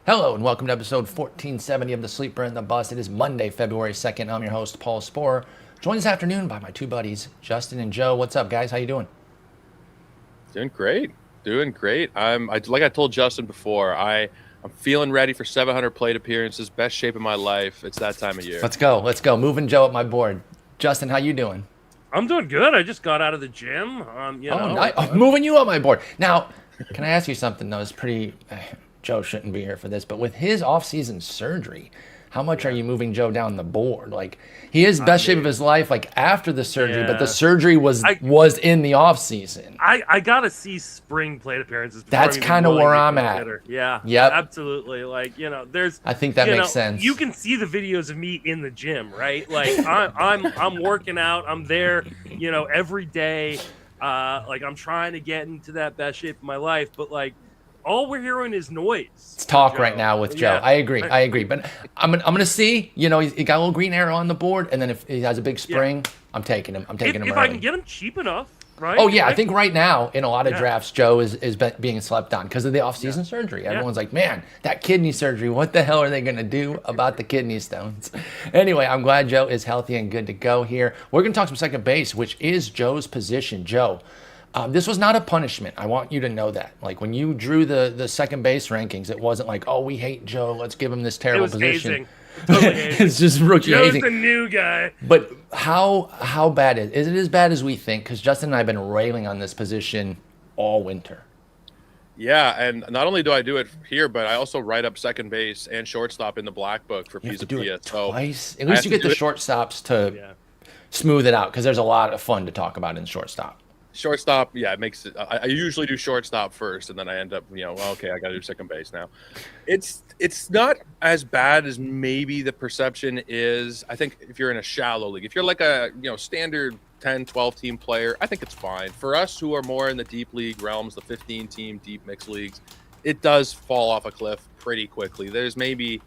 Hello and welcome to episode 1470 of The Sleeper and the Bust. It is Monday, February 2nd. I'm your host, Paul Sporer. Joined this afternoon by my two buddies, Justin and Joe. What's up, guys? How you doing? Doing great. Doing great. Like I told Justin before, I'm feeling ready for 700 plate appearances, best shape of my life. It's that time of year. Let's go. Let's go. Moving Joe up my board. Justin, how you doing? I'm doing good. I just got out of the gym. Moving you up my board. Now, can I ask you something, though? It's pretty... Joe shouldn't be here for this, but with his off-season surgery, how much are you moving Joe down the board? Like, he is best shape of his life, like, after the surgery, but the surgery was in the off-season. I gotta see spring plate appearances. That's kind of where I'm at. Yeah. Yep. Absolutely. Like, there's. I think that makes sense. You can see the videos of me in the gym, right? Like, I'm working out. I'm there, every day. Like, I'm trying to get into that best shape of my life, but like, all we're hearing is noise. It's talk right now with Joe. I agree. But I'm gonna see. He got a little green arrow on the board, and then if he has a big spring, I'm taking him. If early. I can get him cheap enough, right? Oh yeah, I think right now in a lot of drafts, Joe is being slept on because of the off-season surgery. Everyone's like, man, that kidney surgery. What the hell are they gonna do about the kidney stones? Anyway, I'm glad Joe is healthy and good to go here. We're gonna talk some second base, which is Joe's position. Joe. This was not a punishment. I want you to know that. Like, when you drew the second base rankings, it wasn't like, oh, we hate Joe. Let's give him this terrible position. Totally It's just rookie Joe's hazing. the new guy. But how bad is it? As bad as we think? Because Justin and I have been railing on this position all winter. Yeah, and not only do I do it here, but I also write up second base and shortstop in the black book for You have to do Pizza it So twice. At least you get the shortstops to smooth it out because there's a lot of fun to talk about in shortstop. Shortstop, yeah, it makes it. I usually do shortstop first, and then I end up, okay, I got to do second base now. It's not as bad as maybe the perception is. I think if you're in a shallow league, if you're like a standard 10, 12 team player, I think it's fine. For us who are more in the deep league realms, the 15 team deep mix leagues, it does fall off a cliff pretty quickly. There's maybe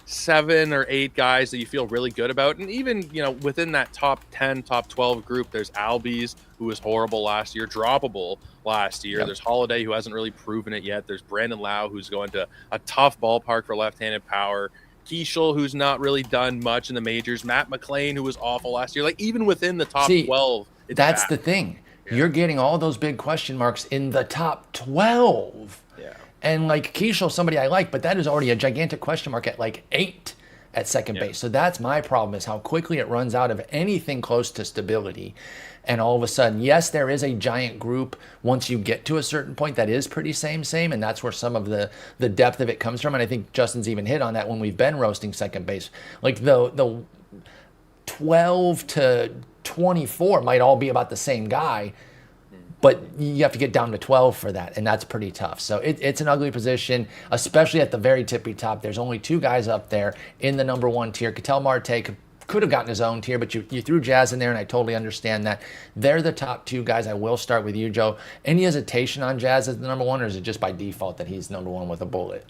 7 or 8 guys that you feel really good about, and even within that top 10 top 12 group, there's Albies, who was horrible last year, droppable last year. There's Holliday, who hasn't really proven it yet. There's Brandon Lau, who's going to a tough ballpark for left-handed power. Keishel, who's not really done much in the majors. Matt McClain, who was awful last year. Like, even within the top 12, that's bad. The thing. You're getting all those big question marks in the top 12. And like Keishel, somebody I like, but that is already a gigantic question mark at like 8 at second base. So that's my problem, is how quickly it runs out of anything close to stability. And all of a sudden, yes, there is a giant group once you get to a certain point that is pretty same. And that's where some of the depth of it comes from. And I think Justin's even hit on that when we've been roasting second base. Like the 12 to 24 might all be about the same guy. But you have to get down to 12 for that, and that's pretty tough. So it's an ugly position, especially at the very tippy top. There's only 2 guys up there in the number 1 tier. Ketel Marte could have gotten his own tier, but you threw Jazz in there, and I totally understand that. They're the top 2 guys. I will start with you, Joe. Any hesitation on Jazz as the number 1, or is it just by default that he's number 1 with a bullet?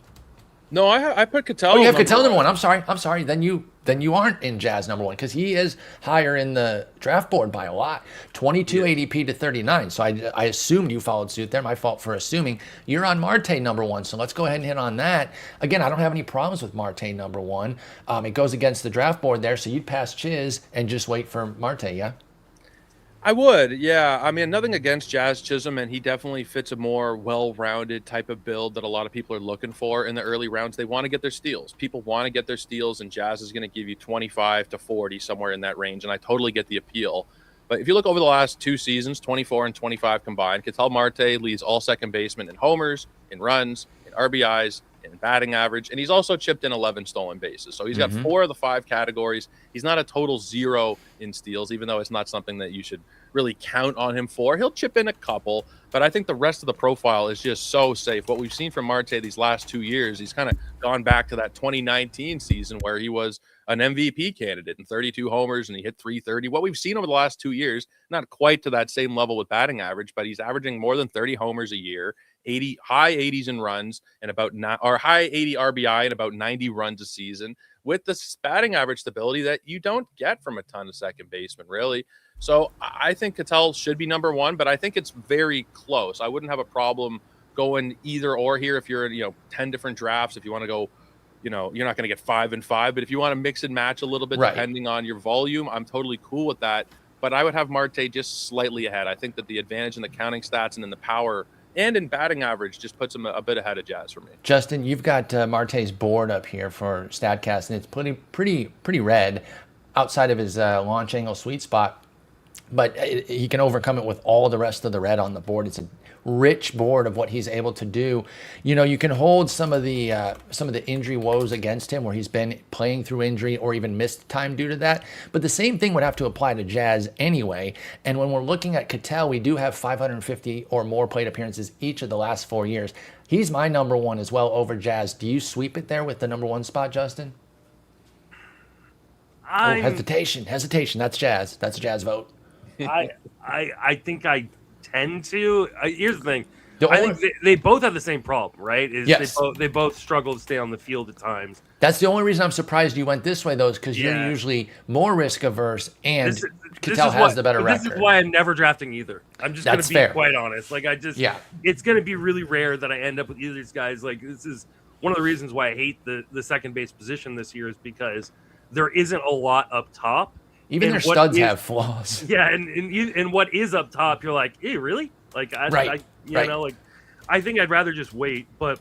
No, I put Ketel. Oh, you have Ketel number 1. I'm sorry. Then you aren't in Jazz number 1 because he is higher in the draft board by a lot. 22 ADP to 39. So I assumed you followed suit there. My fault for assuming. You're on Marte number 1. So let's go ahead and hit on that. Again, I don't have any problems with Marte number 1. It goes against the draft board there. So you'd pass Chiz and just wait for Marte, yeah? I would, yeah. I mean, nothing against Jazz Chisholm, and he definitely fits a more well-rounded type of build that a lot of people are looking for in the early rounds. They want to get their steals. People want to get their steals, and Jazz is going to give you 25 to 40, somewhere in that range, and I totally get the appeal. But if you look over the last 2 seasons, 24 and 25 combined, Ketel Marte leads all second basemen in homers, in runs, in RBIs, in batting average, and he's also chipped in 11 stolen bases. So he's got 4 of the 5 categories. He's not a total 0 in steals, even though it's not something that you should really count on him for. He'll chip in a couple, but I think the rest of the profile is just so safe. What we've seen from Marte these last 2 years, he's kind of gone back to that 2019 season where he was an MVP candidate and 32 homers and he hit 330. What we've seen over the last 2 years, not quite to that same level with batting average, but he's averaging more than 30 homers a year, high 80s in runs and high 80 RBI and about 90 runs a season, with the batting average stability that you don't get from a ton of second basemen, really. So I think Ketel should be number 1, but I think it's very close. I wouldn't have a problem going either or here. If you're in 10 different drafts, if you want to go, you're not going to get 5 and 5, but if you want to mix and match a little bit depending on your volume, I'm totally cool with that. But I would have Marte just slightly ahead. I think that the advantage in the counting stats and in the power and in batting average just puts him a bit ahead of Jazz for me. Justin, you've got Marte's board up here for StatCast, and it's pretty red outside of his launch angle sweet spot. But he can overcome it with all the rest of the red on the board. It's a rich board of what he's able to do. You can hold some of the injury woes against him where he's been playing through injury or even missed time due to that. But the same thing would have to apply to Jazz anyway. And when we're looking at Ketel, we do have 550 or more plate appearances each of the last 4 years. He's my number one as well over Jazz. Do you sweep it there with the number one spot, Justin? Hesitation. That's Jazz. That's a Jazz vote. I think I tend to. Here's the thing. I think they both have the same problem, right? Yes. They both struggle to stay on the field at times. That's the only reason I'm surprised you went this way, though, is because you're usually more risk averse, and Ketel has the better record. This is why I'm never drafting either. I'm just going to be quite honest. Like it's going to be really rare that I end up with either of these guys. Like this is one of the reasons why I hate the second base position this year is because there isn't a lot up top. Even their studs have flaws. Yeah, and what is up top, you're like, hey, really? Like, I think I'd rather just wait. But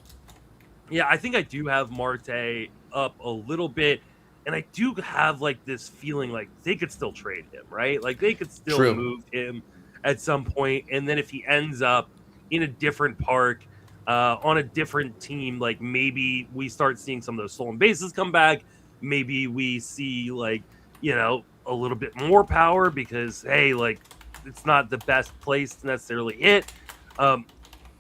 yeah, I think I do have Marte up a little bit, and I do have like this feeling like they could still trade him, right? Like they could still move him at some point, and then if he ends up in a different park, on a different team, like maybe we start seeing some of those stolen bases come back. Maybe we see like a little bit more power because hey, like it's not the best place to necessarily hit. I'm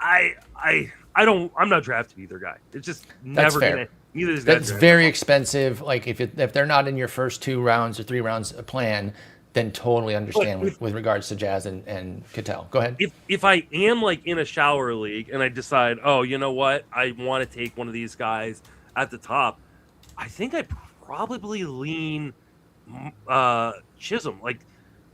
not drafting either guy. It's just never gonna. Neither is that's very expensive. Like if they're not in your first 2 rounds or 3 rounds plan, then totally understand with regards to Jazz and Ketel. Go ahead. If I am like in a shower league and I decide, oh, you know what, I want to take one of these guys at the top, I think I probably lean Chisholm, like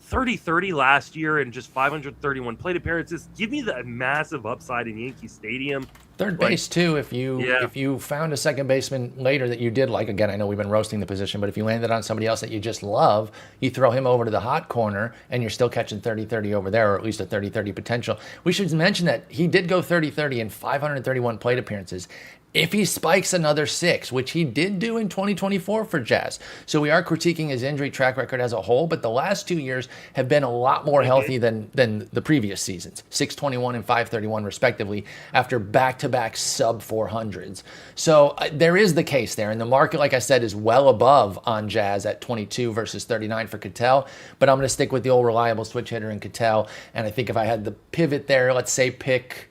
30-30 last year and just 531 plate appearances. Give me the massive upside in Yankee Stadium. Third base too. If you found a second baseman later that you did like, again, I know we've been roasting the position, but if you landed on somebody else that you just love, you throw him over to the hot corner and you're still catching 30-30 over there, or at least a 30-30 potential. We should mention that he did go 30-30 in 531 plate appearances. If he spikes another 6, which he did do in 2024 for Jazz. So we are critiquing his injury track record as a whole, but the last 2 years have been a lot more healthy than the previous seasons. 621 and 531 respectively after back-to-back sub 400s. So there is the case there. And the market, like I said, is well above on Jazz at 22 versus 39 for Ketel. But I'm going to stick with the old reliable switch hitter in Ketel. And I think if I had the pivot there, let's say pick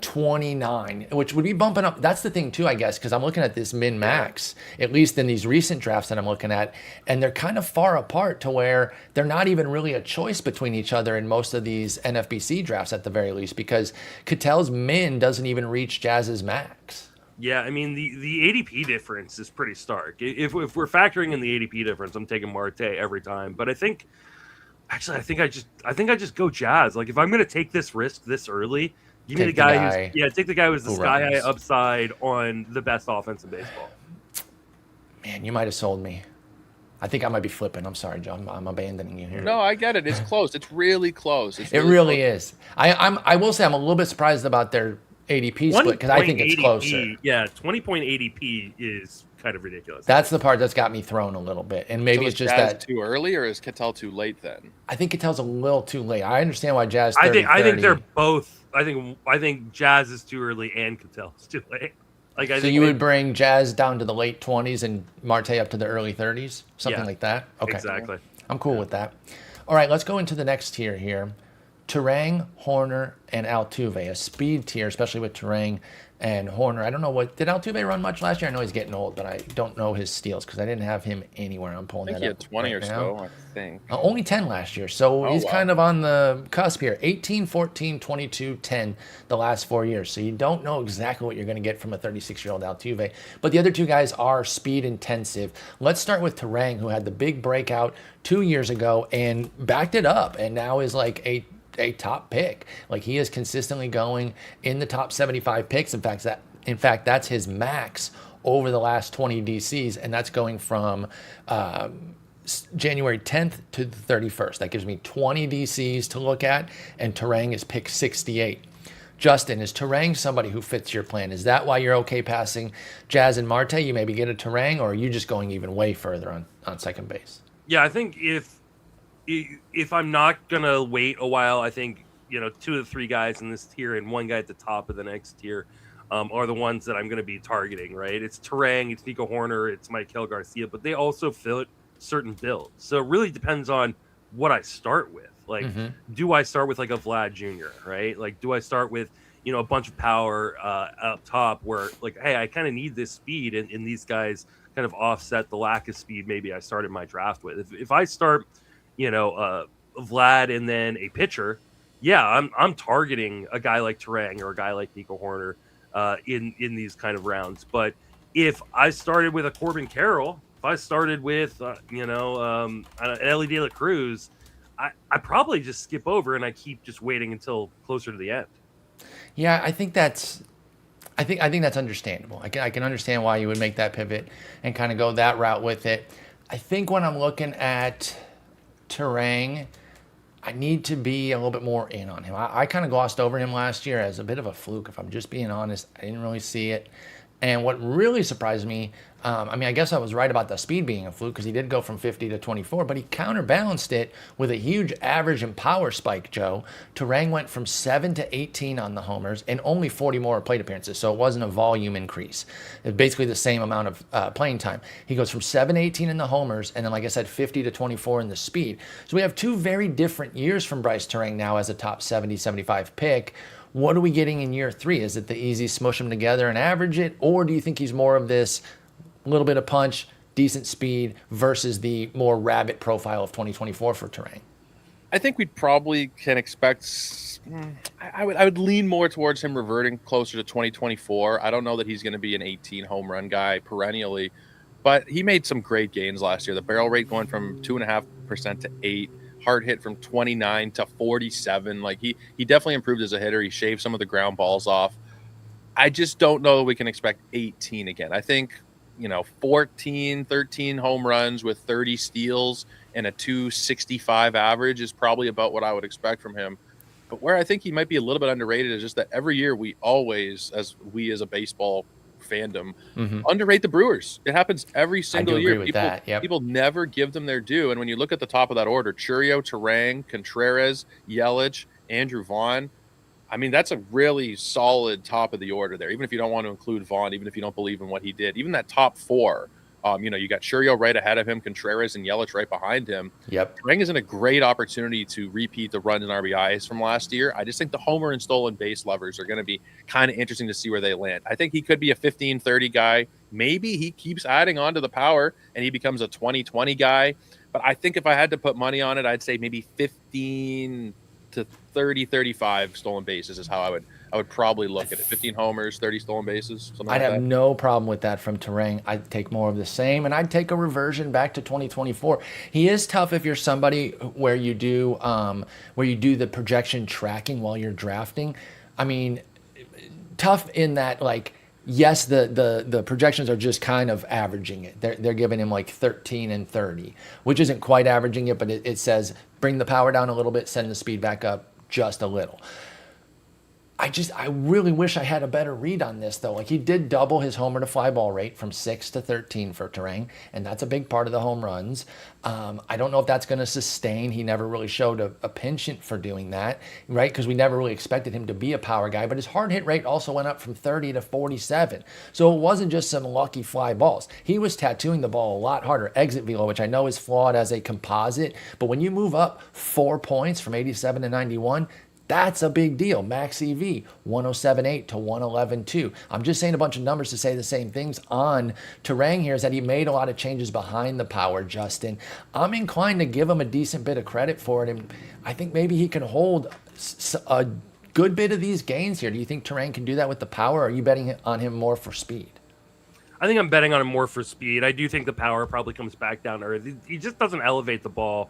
29, which would be bumping up. That's the thing too, I guess, because I'm looking at this min max, at least in these recent drafts that I'm looking at, and they're kind of far apart to where they're not even really a choice between each other in most of these NFBC drafts at the very least, because Ketel's min doesn't even reach Jazz's max. Yeah, I mean the ADP difference is pretty stark. If we're factoring in the ADP difference, I'm taking Marte every time. But I think I just go Jazz. Like if I'm going to take this risk this early, give me the guy take the guy who's the sky high upside on the best offense in baseball. Man, you might have sold me. I think I might be flipping. I'm sorry, John. I'm abandoning you here. No, I get it. It's close. It's really close. It really is. I will say I'm a little bit surprised about their ADP split because I think it's closer. Yeah, 20-point ADP is kind of ridiculous. That's the part that's got me thrown a little bit, and maybe it's just that too early, or is Ketel too late? Then I think Ketel's a little too late. I understand why Jazz. I think they're both. I think Jazz is too early and Ketel is too late. Like so you would bring Jazz down to the late 20s and Marte up to the early 30s, something like that. Okay, exactly. I'm cool with that. All right, let's go into the next tier here. Turang, Hoerner, and Altuve, a speed tier, especially with Turang and Hoerner. I don't know did Altuve run much last year? I know he's getting old, but I don't know his steals because I didn't have him anywhere. I'm pulling that up. I think he had 20 or so, I think. Only 10 last year, so he's kind of on the cusp here. 18, 14, 22, 10 the last 4 years. So you don't know exactly what you're going to get from a 36-year-old Altuve. But the other two guys are speed intensive. Let's start with Turang, who had the big breakout 2 years ago and backed it up, and now is like a a top pick. Like, he is consistently going in the top 75 picks. In fact, that's his max over the last 20 DCs, and that's going from January 10th to the 31st. That gives me 20 DCs to look at, and Turang is pick 68. Justin, is Turang somebody who fits your plan? Is that why you're okay passing Jazz and Marte? You maybe get a Turang, or are you just going even way further on second base? Yeah, I think if I'm not gonna wait a while, I think 2 of the 3 guys in this tier and 1 guy at the top of the next tier are the ones that I'm gonna be targeting. Right? It's Turang, it's Nico Hoerner, it's Maikel Garcia, but they also fit certain builds. So it really depends on what I start with. Like, do I start with like a Vlad Jr., right? Like, do I start with, a bunch of power up top where, like, hey, I kind of need this speed, and these guys kind of offset the lack of speed maybe I started my draft with. If I start, Vlad and then a pitcher, yeah, I'm targeting a guy like Turang or a guy like Nico Hoerner in these kind of rounds. But if I started with a Corbin Carroll, if I started with, an Ellie De La Cruz, I probably just skip over and I keep just waiting until closer to the end. Yeah, I think that's understandable. I can understand why you would make that pivot and kind of go that route with it. I think when I'm looking at Turang, I need to be a little bit more in on him. I kind of glossed over him last year as a bit of a fluke, if I'm just being honest. I didn't really see it. And what really surprised me, I guess I was right about the speed being a fluke, because he did go from 50 to 24, but he counterbalanced it with a huge average and power spike, Joe. Turang went from 7 to 18 on the homers and only 40 more plate appearances, so it wasn't a volume increase. It was basically the same amount of playing time. He goes from 7 to 18 in the homers, and then, like I said, 50 to 24 in the speed. So we have 2 very different years from Bryce Turang now as a top 70, 75 pick. What are we getting in year 3? Is it the easy smush them together and average it? Or do you think he's more of this little bit of punch, decent speed versus the more rabbit profile of 2024 for Turang? I think we probably can expect, I would lean more towards him reverting closer to 2024. I don't know that he's going to be an 18 home run guy perennially, but he made some great gains last year. The barrel rate going from 2.5% to 8%. Hard hit from 29 to 47. Like, he definitely improved as a hitter. He shaved some of the ground balls off. I just don't know that we can expect 18 again. I think, 14, 13 home runs with 30 steals and a 265 average is probably about what I would expect from him. But where I think he might be a little bit underrated is just that every year we always, as a baseball fandom, underrate the Brewers. It happens every single year. People never give them their due. And when you look at the top of that order, Chourio, Turang, Contreras, Yelich, Andrew Vaughn, that's a really solid top of the order there. Even if you don't want to include Vaughn, even if you don't believe in what he did, even that top 4, you got Chourio right ahead of him, Contreras and Yelich right behind him. Yep. Turang is in a great opportunity to repeat the runs and RBIs from last year. I just think the homer and stolen base lovers are going to be kind of interesting to see where they land. I think he could be a 15-30 guy. Maybe he keeps adding on to the power and he becomes a 20-20 guy. But I think if I had to put money on it, I'd say maybe 15 to 30, 35 stolen bases is how I would probably look at it. 15 homers, 30 stolen bases, something like that. I'd have no problem with that from Turang. I'd take more of the same, and I'd take a reversion back to 2024. He is tough if you're somebody where you do the projection tracking while you're drafting. Tough in that, like, yes, the projections are just kind of averaging it. They're giving him like 13 and 30, which isn't quite averaging it, but it says bring the power down a little bit, send the speed back up just a little. I really wish I had a better read on this, though. Like, he did double his homer to fly ball rate from 6 to 13 for Turang, and that's a big part of the home runs. I don't know if that's going to sustain. He never really showed a penchant for doing that, right? Because we never really expected him to be a power guy, but his hard hit rate also went up from 30 to 47. So it wasn't just some lucky fly balls. He was tattooing the ball a lot harder. Exit velo, which I know is flawed as a composite, but when you move up 4 points from 87 to 91, that's a big deal. Max EV, 107.8 to 111.2. I'm just saying a bunch of numbers to say the same things on Turang here, is that he made a lot of changes behind the power, Justin. I'm inclined to give him a decent bit of credit for it, and I think maybe he can hold a good bit of these gains here. Do you think Turang can do that with the power, or are you betting on him more for speed? I think I'm betting on him more for speed. I do think the power probably comes back down to earth. He just doesn't elevate the ball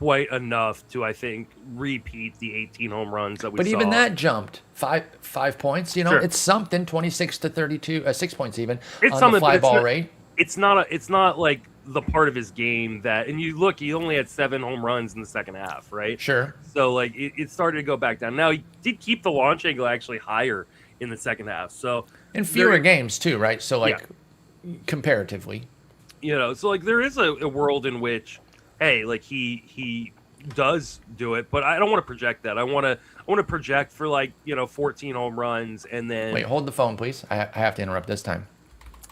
quite enough to, I think, repeat the 18 home runs that we But saw. even that jumped 5 points. You know, Sure. it's something. 26 to 32, 6 points even It's on something, the fly but ball rate. It's not like the part of his game that, and you look, he only had 7 home runs in the second half, right? Sure. So like it started to go back down. Now he did keep the launch angle actually higher in the second half. So In fewer games too, right? So like comparatively. You know, so like there is a world in which, hey, like he does do it, but I don't want to project that. I want to project for 14 home runs and then Wait, hold the phone, please. I have to interrupt this time.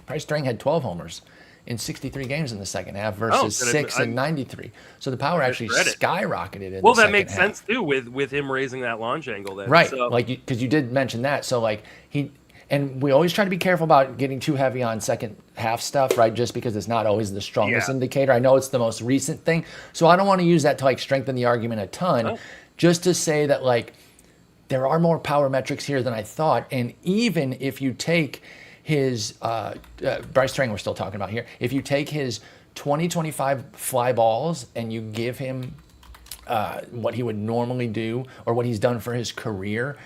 Bryce Turang had 12 homers in 63 games in the second half versus 6 in 93. So the power actually skyrocketed in the second half. That makes sense too with him raising that launch angle then. Right, So, like because you did mention that. So like and we always try to be careful about getting too heavy on second half stuff, right? Just because it's not always the strongest indicator. I know it's the most recent thing. So I don't want to use that to like strengthen the argument a ton. Just to say that like there are more power metrics here than I thought. And even if you take his Bryce Turang we're still talking about here, if you take his 2025 fly balls and you give him what he would normally do or what he's done for his career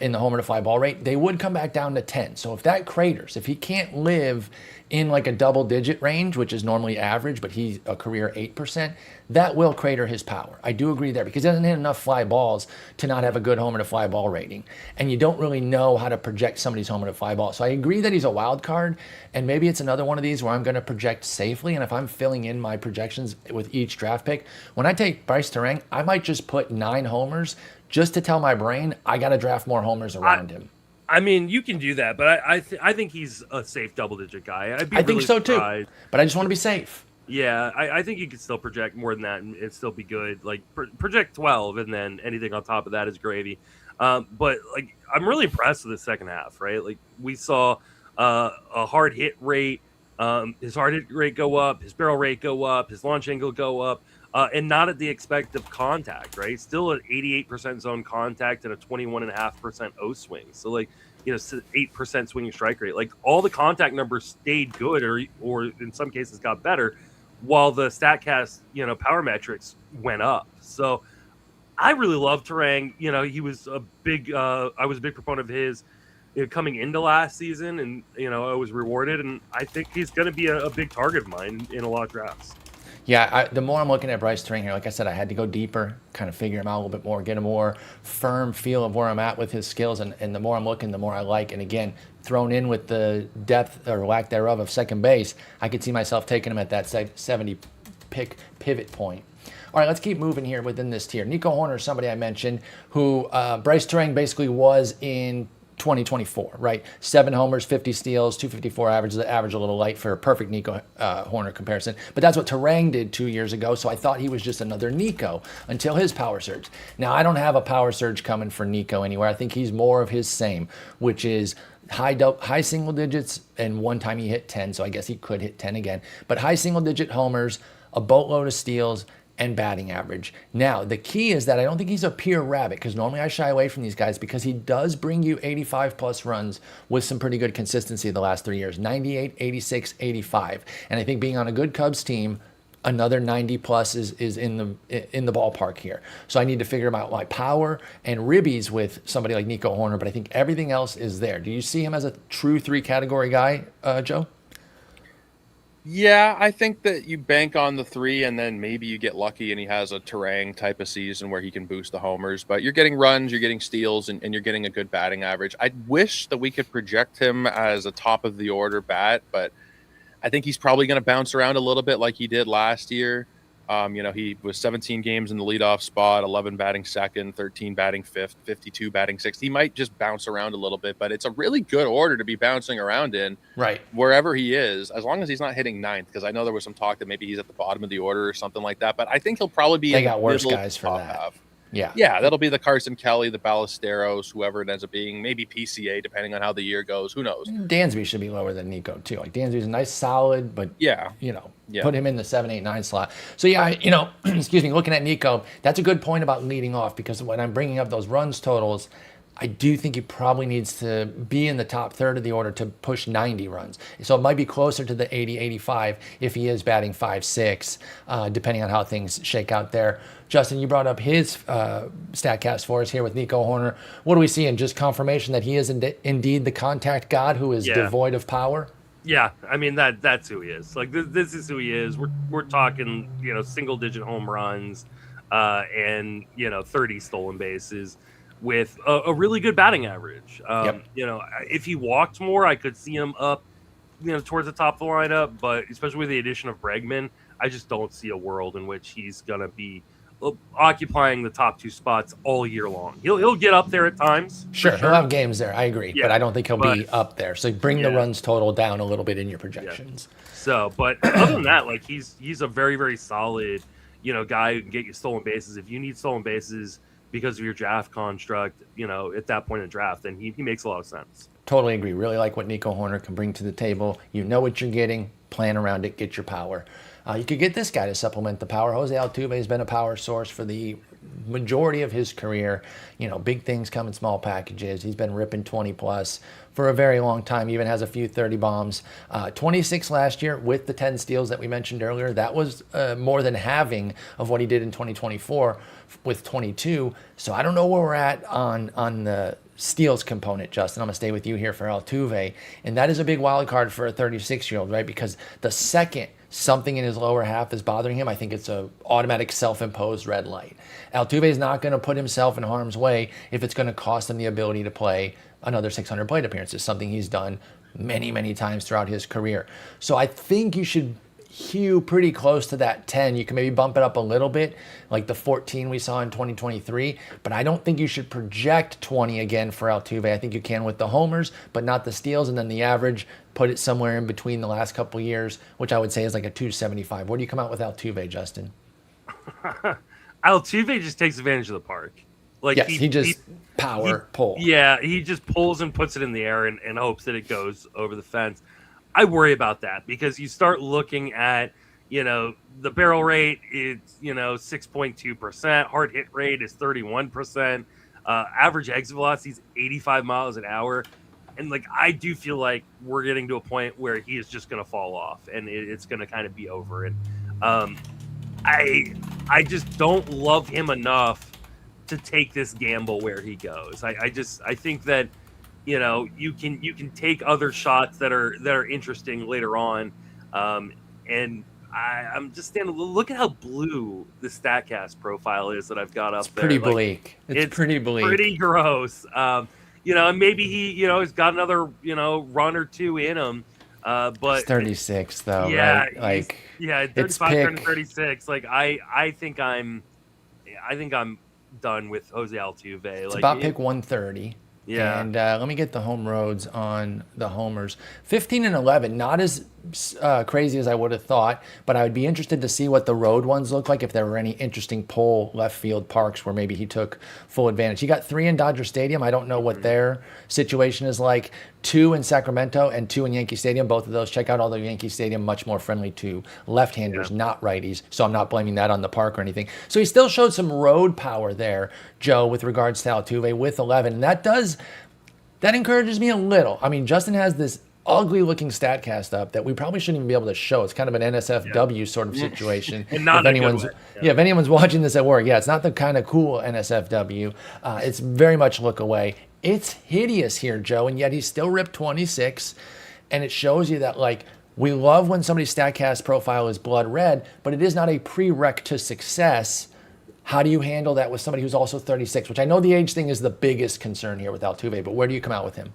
in the homer to fly ball rate, they would come back down to 10. So if that craters, if he can't live in like a double digit range, which is normally average, but he's a career 8%, that will crater his power. I do agree there because he doesn't hit enough fly balls to not have a good homer to fly ball rating. And you don't really know how to project somebody's homer to fly ball. So I agree that he's a wild card, and maybe it's another one of these where I'm going to project safely. And if I'm filling in my projections with each draft pick, when I take Bryce Turang, I might just put 9 homers just to tell my brain I got to draft more homers around him. I mean, you can do that, but I think he's a safe double-digit guy. I think so too, but I just want to be safe. Yeah, I think you can still project more than that and still be good. Like project 12, and then anything on top of that is gravy. But like, I'm really impressed with the second half. Right, like we saw a hard hit rate, his hard hit rate go up, his barrel rate go up, his launch angle go up. And not at the expense of contact, right? Still at 88% zone contact and a 21.5% O swing. So, 8% swinging strike rate. Like, all the contact numbers stayed good or in some cases got better, while the StatCast, power metrics went up. So, I really love Turang. He was a big, I was a big proponent of his coming into last season, and, I was rewarded. And I think he's going to be a big target of mine in a lot of drafts. Yeah, the more I'm looking at Bryce Turang here, like I said, I had to go deeper, kind of figure him out a little bit more, get a more firm feel of where I'm at with his skills. And the more I'm looking, the more I like. And again, thrown in with the depth or lack thereof of second base, I could see myself taking him at that 70 pick pivot point. All right, let's keep moving here within this tier. Nico Hoerner, somebody I mentioned, who Bryce Turang basically was in 2024, right? 7 homers, 50 steals, 254 average. The average a little light for a perfect Nico Hoerner comparison. But that's what Turang did 2 years ago, so I thought he was just another Nico until his power surge. Now, I don't have a power surge coming for Nico anywhere. I think he's more of his same, which is high single digits, and one time he hit 10, so I guess he could hit 10 again. But high single digit homers, a boatload of steals, and batting average. Now, the key is that I don't think he's a pure rabbit, because normally I shy away from these guys because he does bring you 85 plus runs with some pretty good consistency the last 3 years, 98, 86, 85. And I think being on a good Cubs team, another 90 plus is in the ballpark here. So I need to figure out my power and ribbies with somebody like Nico Hoerner, but I think everything else is there. Do you see him as a true 3 category guy, Joe? Yeah, I think that you bank on the 3 and then maybe you get lucky and he has a Turang type of season where he can boost the homers. But you're getting runs, you're getting steals, and you're getting a good batting average. I wish that we could project him as a top of the order bat, but I think he's probably going to bounce around a little bit like he did last year. He was 17 games in the leadoff spot, 11 batting second, 13 batting fifth, 52 batting sixth. He might just bounce around a little bit, but it's a really good order to be bouncing around in, right? Wherever he is, as long as he's not hitting 9th, because I know there was some talk that maybe he's at the bottom of the order or something like that. But I think he'll probably be. They got worse guys for that. Half. Yeah, that'll be the Carson Kelly, the Ballesteros, whoever it ends up being, maybe PCA, depending on how the year goes. Who knows? Dansby should be lower than Nico too. Like Dansby's a nice, solid, but put him in the 7, 8, 9 slot. So excuse me. Looking at Nico, that's a good point about leading off, because when I'm bringing up those runs totals, I do think he probably needs to be in the top third of the order to push 90 runs. So it might be closer to the 80, 85 if he is batting 5-6, depending on how things shake out there. Justin, you brought up his StatCast for us here with Nico Hoerner. What do we see in just confirmation that he is indeed the contact god who is devoid of power? Yeah, I mean that's who he is. Like this is who he is. We're talking, single digit home runs, and 30 stolen bases with a really good batting average. If he walked more, I could see him up, towards the top of the lineup. But especially with the addition of Bregman, I just don't see a world in which he's gonna be occupying the top 2 spots all year long. He'll get up there at times. Sure, he'll have games there. I agree, but I don't think he'll be up there. So bring the runs total down a little bit in your projections. Yeah. So, but other than that, like he's a very, very solid, guy who can get you stolen bases. If you need stolen bases because of your draft construct, at that point in the draft, then he makes a lot of sense. Totally agree. Really like what Nico Hoerner can bring to the table. You know what you're getting. Plan around it. Get your power. You could get this guy to supplement the power. Jose Altuve has been a power source for the majority of his career. Big things come in small packages. He's been ripping 20 plus for a very long time. Even has a few 30 bombs. 26 last year with the 10 steals that we mentioned earlier. That was more than halving of what he did in 2024 with 22. So I don't know where we're at on the steals component, Justin. I'm going to stay with you here for Altuve. And that is a big wild card for a 36-year-old, right? Because the second something in his lower half is bothering him, I think it's a automatic self-imposed red light. Altuve is not going to put himself in harm's way if it's going to cost him the ability to play another 600 plate appearances, something he's done many, many times throughout his career. So I think you should hew pretty close to that 10. You can maybe bump it up a little bit, like the 14 we saw in 2023, but I don't think you should project 20 again for Altuve. I think you can with the homers, but not the steals, and then the average, put it somewhere in between the last couple of years, which I would say is like a 275. Where do you come out with Altuve, Justin? Altuve just takes advantage of the park. Like yes, he just pull. Yeah, he just pulls and puts it in the air and hopes that it goes over the fence. I worry about that because you start looking at, the barrel rate is, 6.2%. Hard hit rate is 31%. Average exit velocity is 85 miles an hour. And I do feel like we're getting to a point where he is just going to fall off and it's going to kind of be over. And I just don't love him enough to take this gamble where he goes. I think that, you can take other shots that are interesting later on. And I'm just standing. Look at how blue the StatCast profile is that I've got up there. Pretty bleak. It's pretty bleak. Pretty gross. And maybe he, has got another, run or two in him. But it's 36 though, yeah, right? 35 turning 36. I think I'm done with Jose Altuve. It's about pick 130. Yeah. And let me get the home roads on the homers. 15 and 11, not as crazy as I would have thought, but I would be interested to see what the road ones look like, if there were any interesting pull left field parks where maybe he took full advantage. He got 3 in Dodger Stadium. I don't know what their situation is like. 2 in Sacramento and 2 in Yankee Stadium. Both of those check out, although Yankee Stadium much more friendly to left-handers, not righties. So I'm not blaming that on the park or anything. So he still showed some road power there, Joe, with regards to Altuve with 11. And that encourages me a little. I mean, Justin has this ugly-looking StatCast up that we probably shouldn't even be able to show. It's kind of an NSFW sort of situation. And not if anyone's watching this at work, it's not the kind of cool NSFW. It's very much look away. It's hideous here, Joe, and yet he's still ripped 26, and it shows you that, we love when somebody's StatCast profile is blood red, but it is not a prereq to success. How do you handle that with somebody who's also 36, which I know the age thing is the biggest concern here with Altuve, but where do you come out with him?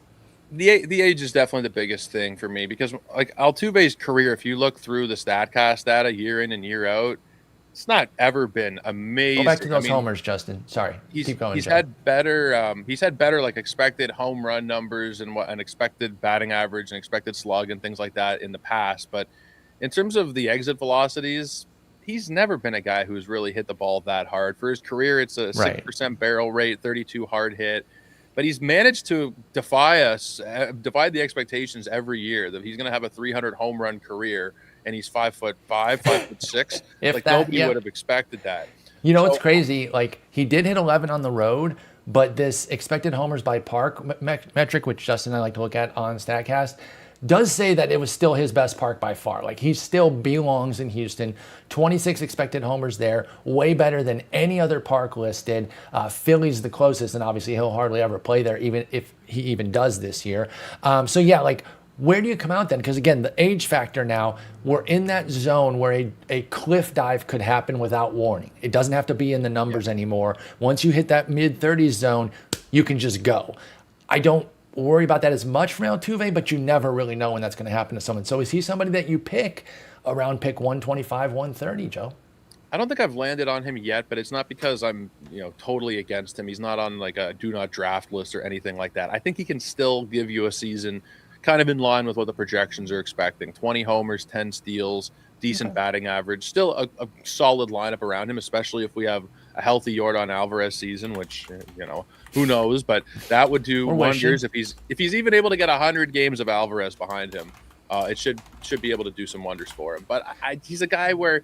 The age is definitely the biggest thing for me because Altuve's career, if you look through the StatCast data year in and year out, it's not ever been amazing. Go back to those homers, Justin. Sorry, keep going. He's had better. He's had better expected home run numbers and expected batting average and expected slug and things like that in the past. But in terms of the exit velocities, he's never been a guy who's really hit the ball that hard. For his career, it's a 6% barrel rate, 32 hard hit. But he's managed to defy the expectations every year that he's going to have a 300 home run career, and he's 5'5", 5'6". Nobody would have expected that. It's crazy. He did hit 11 on the road, but this expected homers by park metric, which Justin and I like to look at on StatCast, does say that it was still his best park by far. Like, he still belongs in Houston. 26 expected homers there, way better than any other park listed. Philly's the closest, and obviously he'll hardly ever play there, even if he even does this year. So yeah, like, where do you come out then? Because again, the age factor now, we're in that zone where a cliff dive could happen without warning. It doesn't have to be in the numbers anymore. Once you hit that mid-30s zone, you can just go. I don't worry about that as much for Altuve, but you never really know when that's going to happen to someone. So is he somebody that you pick around pick 125, 130, Joe? I don't think I've landed on him yet, but it's not because I'm, totally against him. He's not on like a do not draft list or anything like that. I think he can still give you a season kind of in line with what the projections are expecting. 20 homers, 10 steals, decent batting average. Still a solid lineup around him, especially if we have a healthy Yordan Alvarez season, which, who knows, but that would do wonders if he's even able to get 100 games of Alvarez behind him. It should be able to do some wonders for him. But he's a guy where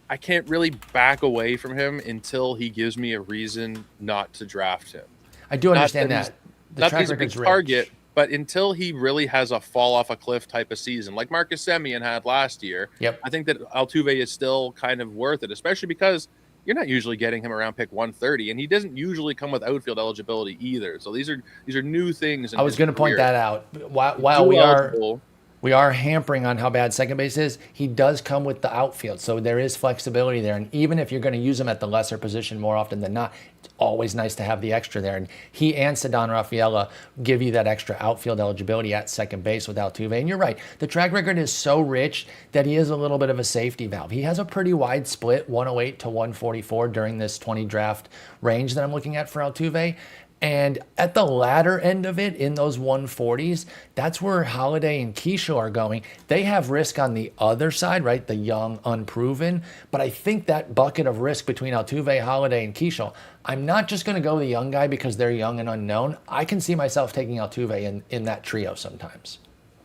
I can't really back away from him until he gives me a reason not to draft him. I do understand that. Not that he's a big target, but until he really has a fall off a cliff type of season, like Marcus Semien had last year, I think that Altuve is still kind of worth it, especially because you're not usually getting him around pick 130, and he doesn't usually come with outfield eligibility either. So these are new things. I was going to point that out. While we are hampering on how bad second base is, he does come with the outfield. So there is flexibility there. And even if you're going to use him at the lesser position more often than not, it's always nice to have the extra there. And he and Ceddanne Rafaela give you that extra outfield eligibility at second base with Altuve. And you're right, the track record is so rich that he is a little bit of a safety valve. He has a pretty wide split, 108 to 144 during this 20 draft range that I'm looking at for Altuve. And at the latter end of it, in those 140s, that's where Holliday and Keisha are going. They have risk on the other side, right? The young, unproven. But I think that bucket of risk between Altuve, Holliday, and Keisha, I'm not just going to go the young guy because they're young and unknown. I can see myself taking Altuve in that trio sometimes.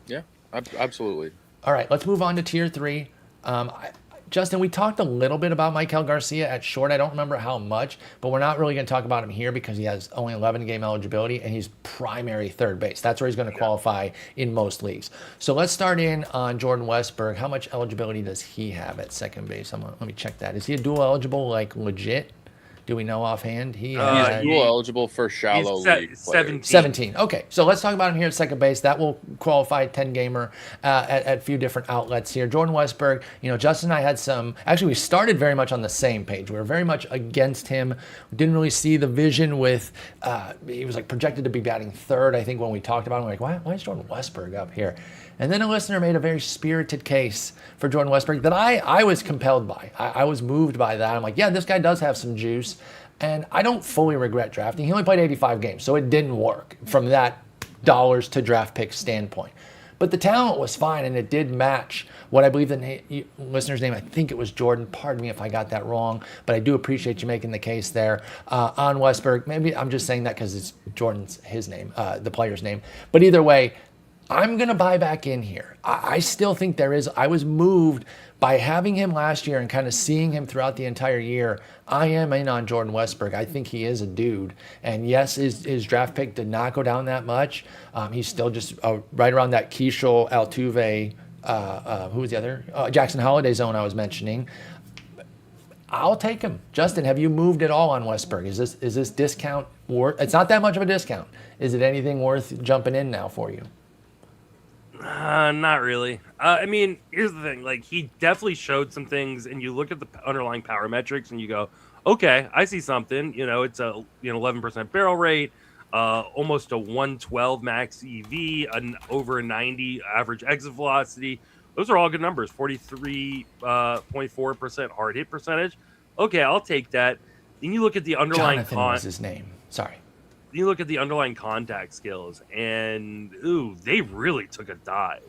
Yeah, absolutely. All right, let's move on to tier 3. Justin, we talked a little bit about Maikel Garcia at short. I don't remember how much, but we're not really going to talk about him here because he has only 11-game eligibility, and he's primary third base. That's where he's going to qualify in most leagues. So let's start in on Jordan Westburg. How much eligibility does he have at second base? Let me check that. Is he a dual eligible, like legit? Do we know offhand? He's dual eligible for shallow league. 17. Okay, so let's talk about him here at second base. That will qualify 10-gamer at a few different outlets here. Jordan Westburg, Justin and I had we started very much on the same page. We were very much against him. We didn't really see the vision with, he was like projected to be batting third, I think, when we talked about him. We're like, why is Jordan Westburg up here? And then a listener made a very spirited case for Jordan Westburg that I was compelled by. I was moved by that. I'm like, yeah, this guy does have some juice. And I don't fully regret drafting. He only played 85 games, so it didn't work from that dollars to draft pick standpoint. But the talent was fine, and it did match what I believe the listener's name, I think it was Jordan. Pardon me if I got that wrong, but I do appreciate you making the case there on Westburg. Maybe I'm just saying that because it's his name, the player's name. But either way, I'm going to buy back in here. I still think I was moved by having him last year and kind of seeing him throughout the entire year. I am in on Jordan Westburg. I think he is a dude. And yes, his draft pick did not go down that much. He's still just right around that Keisha, Altuve, who was the other? Jackson Holliday zone I was mentioning. I'll take him. Justin, have you moved at all on Westburg? Is this discount worth? It's not that much of a discount. Is it anything worth jumping in now for you? Not really. I mean, here's the thing. Like, he definitely showed some things, and you look at the underlying power metrics, and you go, okay, I see something. It's a 11% barrel rate, almost a 112 max EV, over a 90 average exit velocity. Those are all good numbers. 43.4% hard hit percentage. Okay, I'll take that. Then you look at the underlying Jonathan was his name. Sorry. You look at the underlying contact skills, and they really took a dive.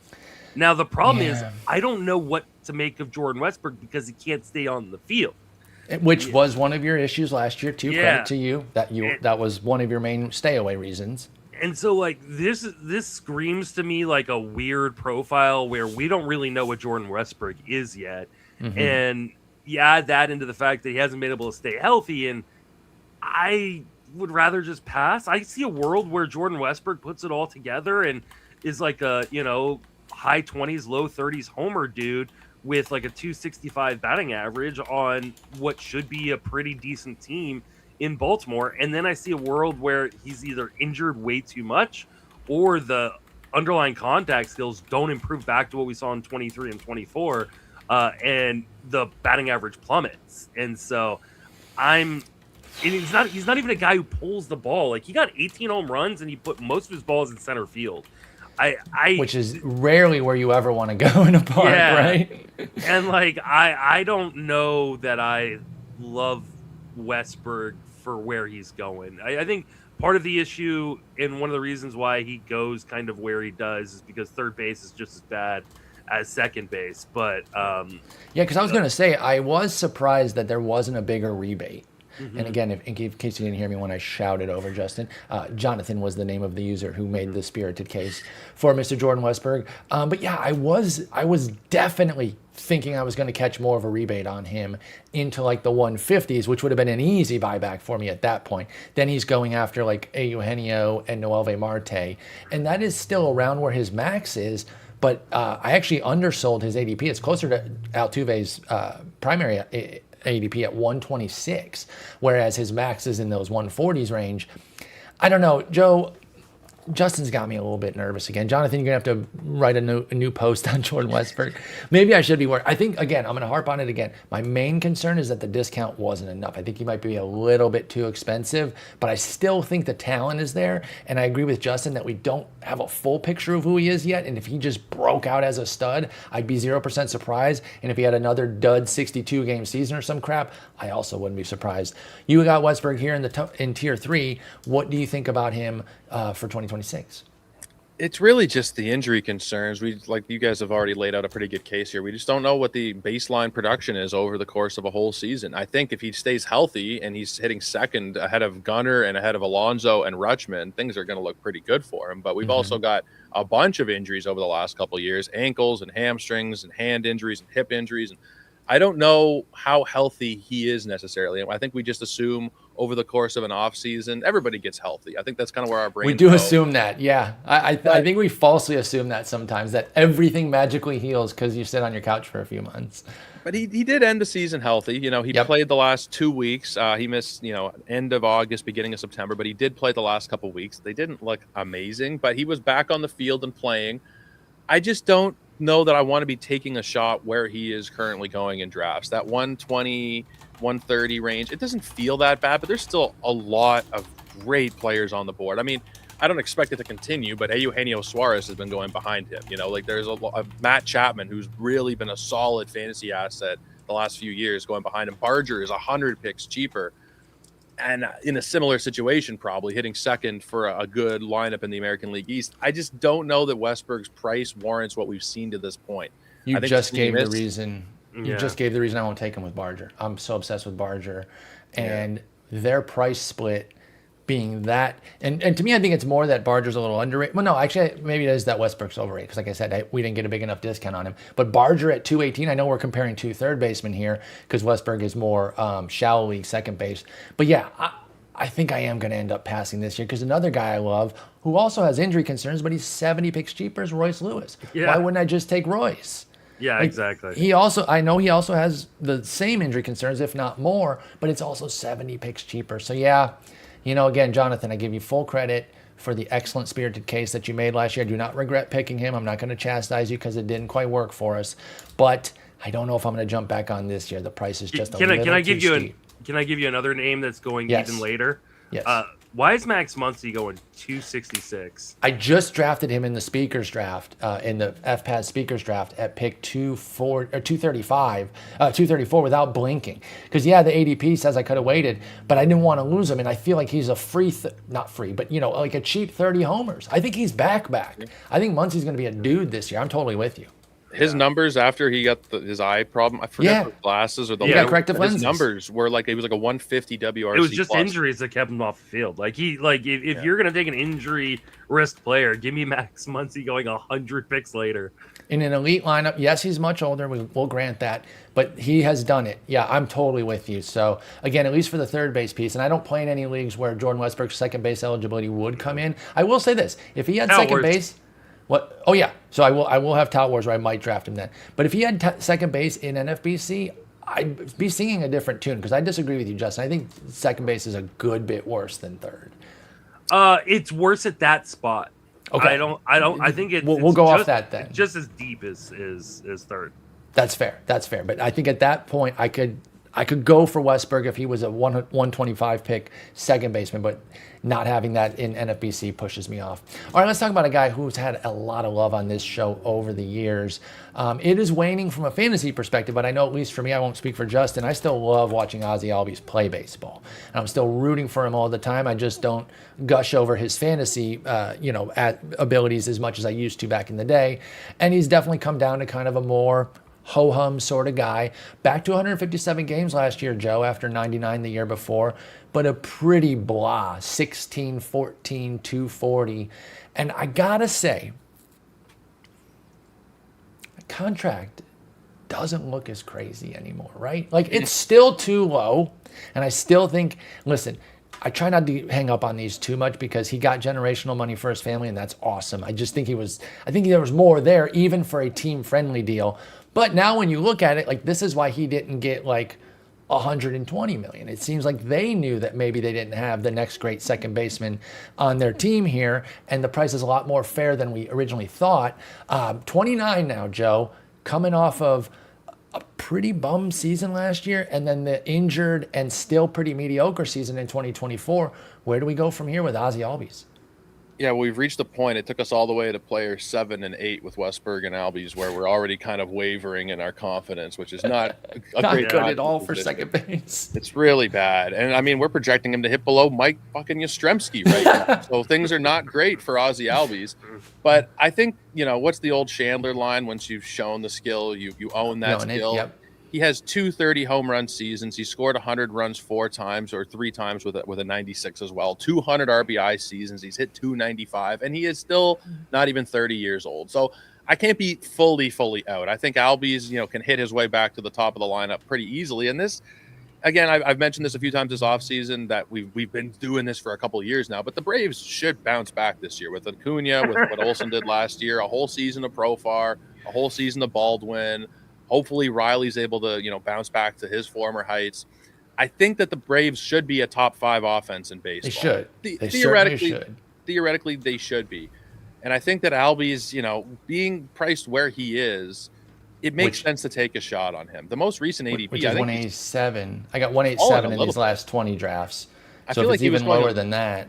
Now the problem is, I don't know what to make of Jordan Westburg because he can't stay on the field, which was one of your issues last year too. Credit to you that was one of your main stay away reasons. And so, like, this screams to me like a weird profile where we don't really know what Jordan Westburg is yet, and you add that into the fact that he hasn't been able to stay healthy, and I would rather just pass. I see a world where Jordan Westburg puts it all together and is like a, high 20s, low 30s homer dude with like a 265 batting average on what should be a pretty decent team in Baltimore. And then I see a world where he's either injured way too much or the underlying contact skills don't improve back to what we saw in 23 and 24. And the batting average plummets. And so he's not even a guy who pulls the ball. Like, he got 18 home runs and he put most of his balls in center field. Which is rarely where you ever want to go in a park, right? And like, I don't know that I love Westburg for where he's going. I think part of the issue and one of the reasons why he goes kind of where he does is because third base is just as bad as second base. But because I was going to say, I was surprised that there wasn't a bigger rebate. Mm-hmm. And again, in case you didn't hear me when I shouted over Justin, Jonathan was the name of the user who made the spirited case for Mr. Jordan Westburg. But yeah, I was definitely thinking I was going to catch more of a rebate on him into like the 150s, which would have been an easy buyback for me at that point. Then he's going after like Eugenio and Noelvi Marte, and that is still around where his max is. But I actually undersold his ADP. It's closer to Altuve's primary ADP at 126, whereas his max is in those 140s range. I don't know, Joe. Justin's got me a little bit nervous again. Jonathan, you're gonna have to write a new post on Jordan Westburg. Maybe I should be worried. I think, again, I'm gonna harp on it again. My main concern is that the discount wasn't enough. I think he might be a little bit too expensive, but I still think the talent is there. And I agree with Justin that we don't have a full picture of who he is yet. And if he just broke out as a stud, I'd be 0% surprised. And if he had another dud 62 game season or some crap, I also wouldn't be surprised. You got Westburg here in tier 3. What do you think about him for 2026? It's really just the injury concerns. You guys have already laid out a pretty good case here. We just don't know what the baseline production is over the course of a whole season. I think if he stays healthy and he's hitting second ahead of Gunnar and ahead of Alonso and Rutschman, things are going to look pretty good for him. But we've also got a bunch of injuries over the last couple of years, ankles and hamstrings and hand injuries and hip injuries. And I don't know how healthy he is necessarily. I think we just assume over the course of an off season, everybody gets healthy. I think that's kind of where our brain. We do assume that, yeah. I think we falsely assume that sometimes, that everything magically heals because you sit on your couch for a few months. But he did end the season healthy. He played the last 2 weeks. He missed, end of August, beginning of September. But he did play the last couple of weeks. They didn't look amazing, but he was back on the field and playing. I just don't know that I want to be taking a shot where he is currently going in drafts. That 120, 130 range, it doesn't feel that bad, but there's still a lot of great players on the board. I mean, I don't expect it to continue, but Eugenio Suarez has been going behind him. There's a Matt Chapman, who's really been a solid fantasy asset the last few years, going behind him. Barger is 100 picks cheaper and in a similar situation, probably hitting second for a good lineup in the American League East. I just don't know that Westburg's price warrants what we've seen to this point. You just gave the reason I won't take him with Barger. I'm so obsessed with Barger, and their price split being that, and to me, I think it's more that Barger's a little underrated. Well, no, actually, maybe it is that Westburg's overrated because, like I said, we didn't get a big enough discount on him. But Barger at 218, I know we're comparing two third basemen here because Westburg is more shallow league second base. But yeah, I think I am going to end up passing this year because another guy I love who also has injury concerns, but he's 70 picks cheaper, is Royce Lewis. Yeah. Why wouldn't I just take Royce? Yeah, exactly. I know he also has the same injury concerns, if not more, but it's also 70 picks cheaper. So yeah. Again, Jonathan, I give you full credit for the excellent spirited case that you made last year. I do not regret picking him. I'm not going to chastise you because it didn't quite work for us. But I don't know if I'm going to jump back on this year. The price is just a little too steep. Can I give you another name that's going even later? Yes. Why is Max Muncy going 266? I just drafted him in the speakers draft, in the FPAS speakers draft at pick 234 without blinking. Because, the ADP says I could have waited, but I didn't want to lose him. And I feel like he's a not free, but, like a cheap 30 homers. I think he's back. I think Muncy's going to be a dude this year. I'm totally with you. his numbers after he got his eye problem, I forget the glasses or the he got corrective lenses. His numbers were like, it was like a 150 WRC. It was just plus. injuries that kept him off the field. Like if you're gonna take an injury risk player, give me Max Muncy going 100 picks later. In an elite lineup, yes, he's much older. We'll grant that, but he has done it. Yeah, I'm totally with you. So again, at least for the third base piece, and I don't play in any leagues where Jordan Westburg's second base eligibility would come in. I will say this: if he had second base. What? Oh yeah. So I will have Tout Wars where I might draft him then. But if he had second base in NFBC, I'd be singing a different tune because I disagree with you, Justin. I think second base is a good bit worse than third. It's worse at that spot. Okay. I think it's we'll go off that then. Just as deep as third. That's fair. But I think at that point I could go for Westburg if he was a 125 pick second baseman, but not having that in NFBC pushes me off. All right, let's talk about a guy who's had a lot of love on this show over the years. It is waning from a fantasy perspective, but I know at least for me, I won't speak for Justin, I still love watching Ozzie Albies play baseball. And I'm still rooting for him all the time. I just don't gush over his fantasy abilities as much as I used to back in the day. And he's definitely come down to kind of a more ho-hum sort of guy. Back to 157 games last year, Joe, after 99 the year before, but a pretty blah, 16, 14, 240. And I gotta say, the contract doesn't look as crazy anymore, right? Like, it's still too low, and I still think, listen, I try not to hang up on these too much because he got generational money for his family, and that's awesome. I think there was more there, even for a team-friendly deal. But now when you look at it, like, this is why he didn't get like 120 million. It seems like they knew that maybe they didn't have the next great second baseman on their team here, and the price is a lot more fair than we originally thought. 29 now, Joe, coming off of a pretty bum season last year, and then the injured and still pretty mediocre season in 2024. Where do we go from here with Ozzie Albies? Yeah, we've reached the point. It took us all the way to players 7 and 8 with Westburg and Albies, where we're already kind of wavering in our confidence, which is not a not great good at all for second base. It's really bad, and I mean, we're projecting him to hit below Mike fucking Yastrzemski right now, so things are not great for Ozzie Albies. But I think, what's the old Chandler line? Once you've shown the skill, you own that skill. Yep. He has 230 home run seasons. He scored 100 runs 4 times or 3 times with a 96 as well. 200 RBI seasons. He's hit 295, and he is still not even 30 years old. So I can't be fully out. I think Albies, can hit his way back to the top of the lineup pretty easily. And this, again, I've mentioned this a few times this offseason that we've been doing this for a couple of years now, but the Braves should bounce back this year with Acuna, with what Olsen did last year, a whole season of Profar, a whole season of Baldwin. Hopefully Riley's able to, bounce back to his former heights. I think that the Braves should be a top 5 offense in baseball. They should. Theoretically, they should be. And I think that Albies, being priced where he is, it makes sense to take a shot on him. The most recent ADP, which is 187. I got 187 in these last 20 drafts. So if it's even lower than that.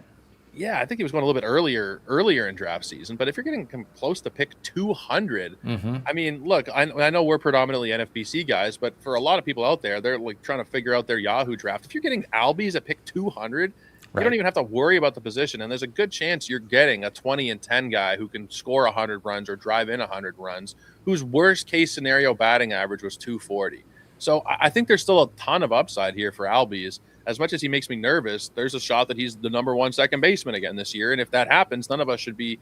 Yeah, I think he was going a little bit earlier in draft season. But if you're getting close to pick 200, I mean, look, I know we're predominantly NFBC guys, but for a lot of people out there, they're like trying to figure out their Yahoo draft. If you're getting Albies at pick 200, you don't even have to worry about the position. And there's a good chance you're getting a 20 and 10 guy who can score 100 runs or drive in 100 runs, whose worst case scenario batting average was 240. So I think there's still a ton of upside here for Albies. As much as he makes me nervous, there's a shot that he's the number 1 second baseman again this year. And if that happens, none of us should be,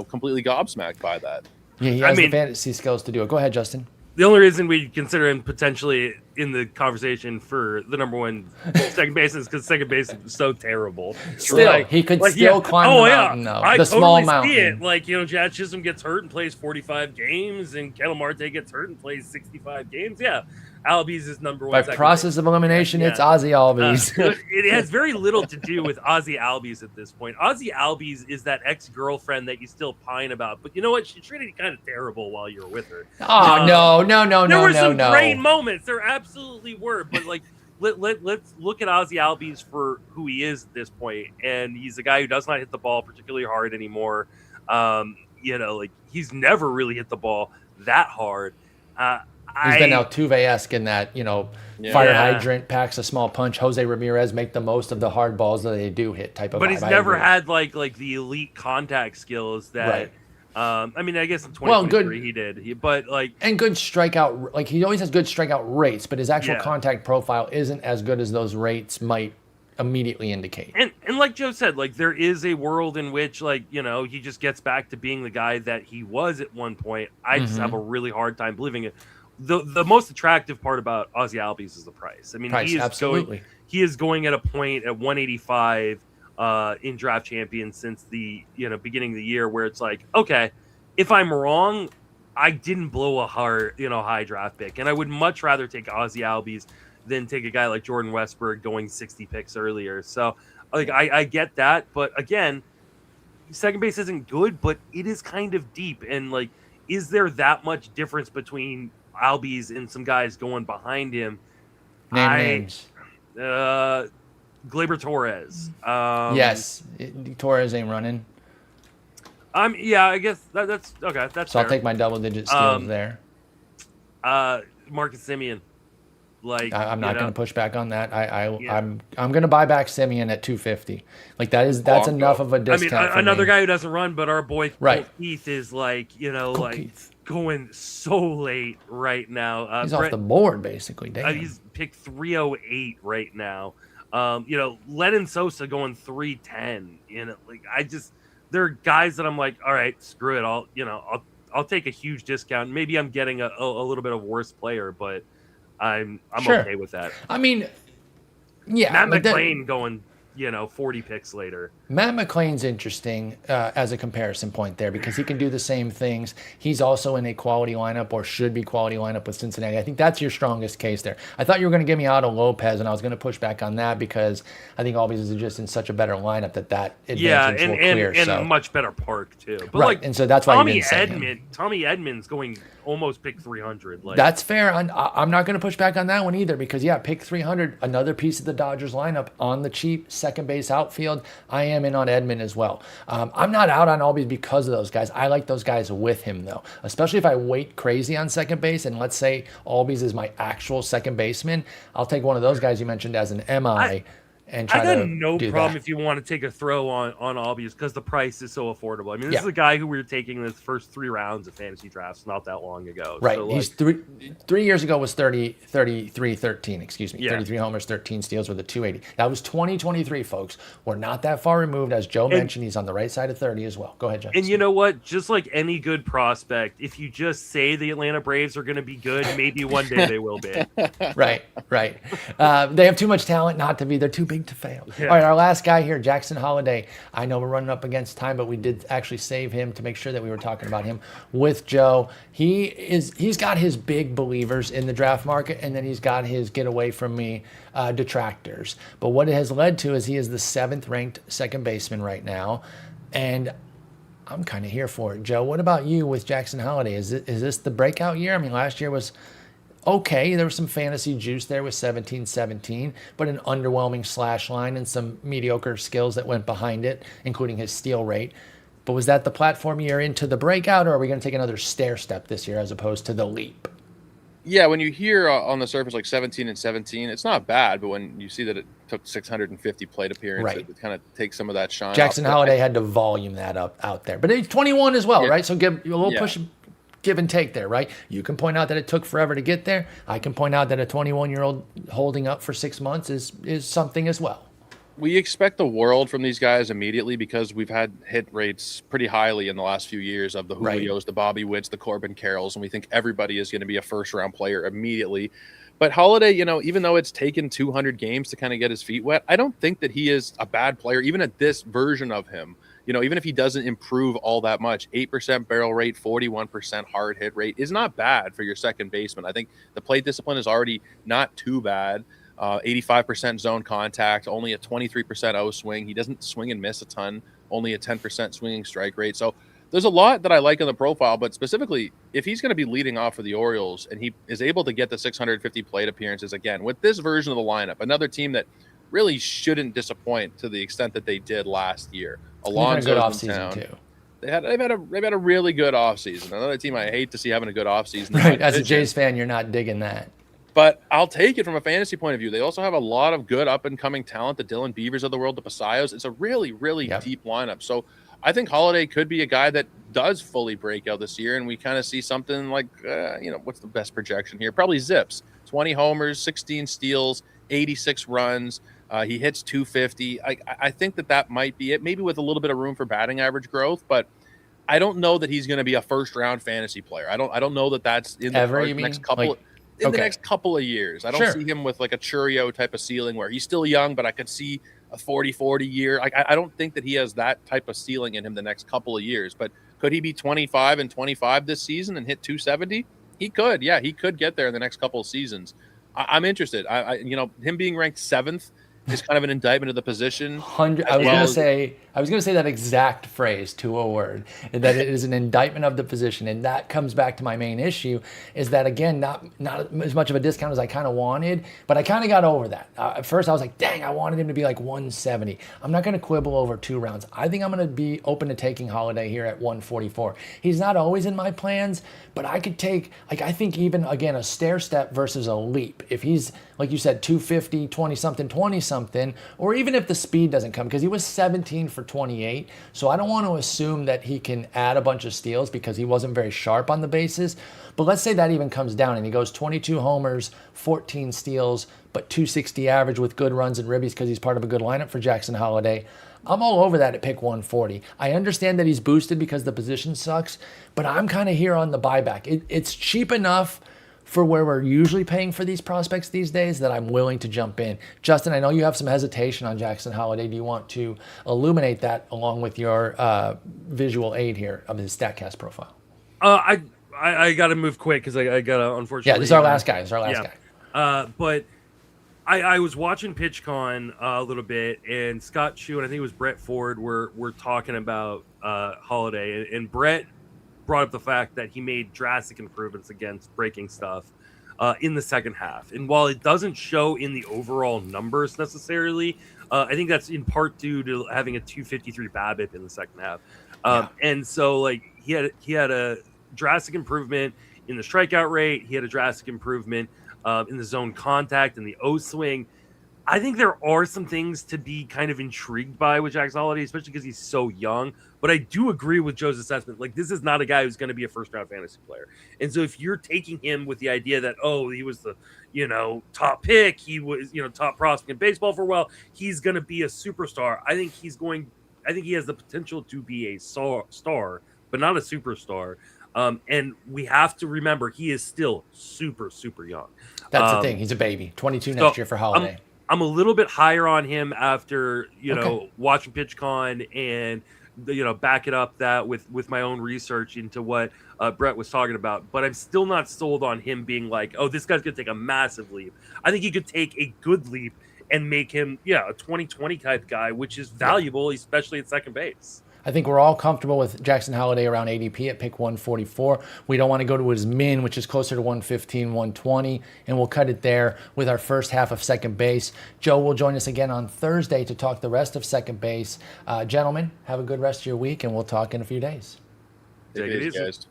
completely gobsmacked by that. Yeah, he has the fantasy skills to do it. Go ahead, Justin. The only reason we consider him potentially in the conversation for the number 1 second baseman is because second base is so terrible. Still, he could still climb the mountain, though. I the totally small mountain. See it. Like, Jazz Chisholm gets hurt and plays 45 games, and Ketel Marte gets hurt and plays 65 games. Yeah. Albies is number 1. By process of elimination, it's Ozzie Albies. It has very little to do with Ozzie Albies at this point. Ozzie Albies is that ex-girlfriend that you still pine about. But you know what? She treated you kind of terrible while you were with her. Oh, no. There were some great moments. There absolutely were. But, like, let's look at Ozzie Albies for who he is at this point. And he's a guy who does not hit the ball particularly hard anymore. He's never really hit the ball that hard. He's been Altuve-esque in that, fire hydrant, packs a small punch. Jose Ramirez make the most of the hard balls that they do hit type of. But he's never had like the elite contact skills that I mean, I guess in 2023 he did, but like, and good strikeout. Like he always has good strikeout rates, but his actual Yeah. contact profile isn't as good as those rates might immediately indicate. and like Joe said, like there is a world in which, like, you know, he just gets back to being the guy that he was at one point. I just have a really hard time believing it. The most attractive part about Ozzie Albies is the price. I mean, he is going at a point at 185 in Draft Champions since the beginning of the year, where it's like, okay, if I'm wrong, I didn't blow a high draft pick, and I would much rather take Ozzie Albies than take a guy like Jordan Westburg going 60 picks earlier. So like I get that, but again, second base isn't good, but it is kind of deep, and like, is there that much difference between Albies and some guys going behind him? Names. Gleyber Torres. Yes, Torres ain't running. Yeah, I guess that's okay. That's so. fair. I'll take my double-digit steals there. Marcus Semien. Like, I'm not going to push back on that. I'm going to buy back Semien at 250. Like that's enough of a discount. I mean, for another me. guy who doesn't run, but our boy Right. Keith is like, Keith. going so late right now. He's off the board basically. Damn. He's picked 308 right now. Lennon Sosa going 310. There are guys that I'm like, all right, screw it. I'll take a huge discount. Maybe I'm getting a little bit of a worse player, but I'm Sure. okay with that. I mean, yeah. Matt McClain going 40 picks later. Matt McClain's interesting as a comparison point there because he can do the same things. He's also in a quality lineup or should be quality lineup with Cincinnati. I think that's your strongest case there. I thought you were going to give me Otto Lopez, and I was going to push back on that because I think Albies is just in such a better lineup that advantage will clear. And a much better park too. But right, and so that's why Tommy Edmonds going almost pick 300. That's fair. I'm not going to push back on that one either because, pick 300, another piece of the Dodgers lineup on the cheap, second base outfield. I am in on Edman as well. I'm not out on Albies because of those guys. I like those guys with him, though, especially if I wait crazy on second base. And let's say Albies is my actual second baseman. I'll take one of those guys you mentioned as an MI. And try I got to no do problem that. if you want to take a throw on Albies because the price is so affordable. I mean, this Yeah. is a guy who we were taking in his first 3 rounds of fantasy drafts not that long ago. Right. So, He's 3 years ago was 33-13, excuse me. Yeah. 33 homers, 13 steals with a 280. That was 2023, folks. We're not that far removed. As Joe mentioned, he's on the right side of 30 as well. Go ahead, Joe. And you know what? Just like any good prospect, if you just say the Atlanta Braves are going to be good, maybe one day they will be. Right. They have too much talent not to be. They're too big to fail. Yeah. All right, our last guy here, Jackson Holliday. I know we're running up against time, but we did actually save him to make sure that we were talking about him with Joe. He's got his big believers in the draft market, and then he's got his get away from me detractors. But what it has led to is he is the 7th ranked second baseman right now, and I'm kind of here for it. Joe, what about you with Jackson Holliday? Is this the breakout year? I mean, last year was okay. There was some fantasy juice there with 17-17, but an underwhelming slash line and some mediocre skills that went behind it, including his steal rate. But was that the platform year into the breakout, or are we going to take another stair step this year as opposed to the leap? Yeah, when you hear on the surface like 17-17, it's not bad, but when you see that it took 650 plate appearances, Right. it kind of takes some of that shine Jackson off. Holliday had to volume that up out there. But he's 21 as well, Yeah. right? So give a little Yeah. push, give and take there, right? You can point out that it took forever to get there. I can point out that a 21-year-old holding up for 6 months is something as well. We expect the world from these guys immediately because we've had hit rates pretty highly in the last few years of the Right. Julios, the Bobby Witts, the Corbin Carrolls, and we think everybody is going to be a first-round player immediately. But Holliday, even though it's taken 200 games to kind of get his feet wet, I don't think that he is a bad player, even at this version of him. Even if he doesn't improve all that much, 8% barrel rate, 41% hard hit rate is not bad for your second baseman. I think the plate discipline is already not too bad. 85% zone contact, only a 23% O swing. He doesn't swing and miss a ton, only a 10% swinging strike rate. So there's a lot that I like in the profile, but specifically, if he's going to be leading off for the Orioles and he is able to get the 650 plate appearances again with this version of the lineup, another team that really shouldn't disappoint to the extent that they did last year. Alonso's good in offseason town. too. They've had a really good offseason. Another team I hate to see having a good offseason. Right. As a Jays fan, you're not digging that. But I'll take it from a fantasy point of view. They also have a lot of good up-and-coming talent, the Dylan Beavers of the world, the Pasayos. It's a really, really deep lineup. So I think Holliday could be a guy that does fully break out this year, and we kind of see something like, what's the best projection here? Probably Zips. 20 homers, 16 steals, 86 runs. He hits 250. I think that might be it, maybe with a little bit of room for batting average growth, but I don't know that he's going to be a first-round fantasy player. I don't know that that's in the next couple the next couple of years. I don't see him with like a Churio type of ceiling where he's still young, but I could see a 40-40 year. I don't think that he has that type of ceiling in him the next couple of years. But could he be 25 and 25 this season and hit 270? He could. Yeah, he could get there in the next couple of seasons. I'm interested. Him being ranked 7th is kind of an indictment of the position. I was gonna say that exact phrase to a word, that it is an indictment of the position, and that comes back to my main issue, is that again, not as much of a discount as I kind of wanted, but I kind of got over that. At first I was like, dang, I wanted him to be like 170. I'm not gonna quibble over 2 rounds. I think I'm gonna be open to taking Holliday here at 144. He's not always in my plans, but I could take, I think even again, a stair step versus a leap. If he's, like you said, 250, 20-something, or even if the speed doesn't come, because he was 17 for 28. So I don't want to assume that he can add a bunch of steals because he wasn't very sharp on the bases. But let's say that even comes down and he goes 22 homers, 14 steals, but 260 average with good runs and ribbies because he's part of a good lineup for Jackson Holliday. I'm all over that at pick 140. I understand that he's boosted because the position sucks, but I'm kind of here on the buyback. It's cheap enough for where we're usually paying for these prospects these days that I'm willing to jump in. Justin, I know you have some hesitation on Jackson Holliday. Do you want to illuminate that along with your visual aid here of his StatCast profile? I got to move quick because I got to, unfortunately. Yeah, this is our last guy. But I was watching PitchCon a little bit, and Scott Chu and I think it was Brett Ford were talking about Holliday, and Brett brought up the fact that he made drastic improvements against breaking stuff in the second half. And while it doesn't show in the overall numbers necessarily, I think that's in part due to having a 253 BABIP in the second half. And so like he had a drastic improvement in the strikeout rate. He had a drastic improvement in the zone contact and the O swing. I think there are some things to be kind of intrigued by with Jackson Holliday, especially because he's so young. But I do agree with Joe's assessment. Like, this is not a guy who's going to be a first-round fantasy player. And so if you're taking him with the idea that, he was the, top pick, he was, top prospect in baseball for a while, he's going to be a superstar. I think he has the potential to be a star, but not a superstar. And we have to remember he is still super, super young. That's the thing. He's a baby. 22 next year for Holliday. I'm a little bit higher on him after, watching PitchCon and, back it up that with my own research into what Brett was talking about. But I'm still not sold on him being like, this guy's going to take a massive leap. I think he could take a good leap and make him, a 2020 type guy, which is valuable, especially at second base. I think we're all comfortable with Jackson Holliday around ADP at pick 144. We don't want to go to his min, which is closer to 115, 120, and we'll cut it there with our first half of second base. Joe will join us again on Thursday to talk the rest of second base. Gentlemen, have a good rest of your week, and we'll talk in a few days. Take it easy, guys.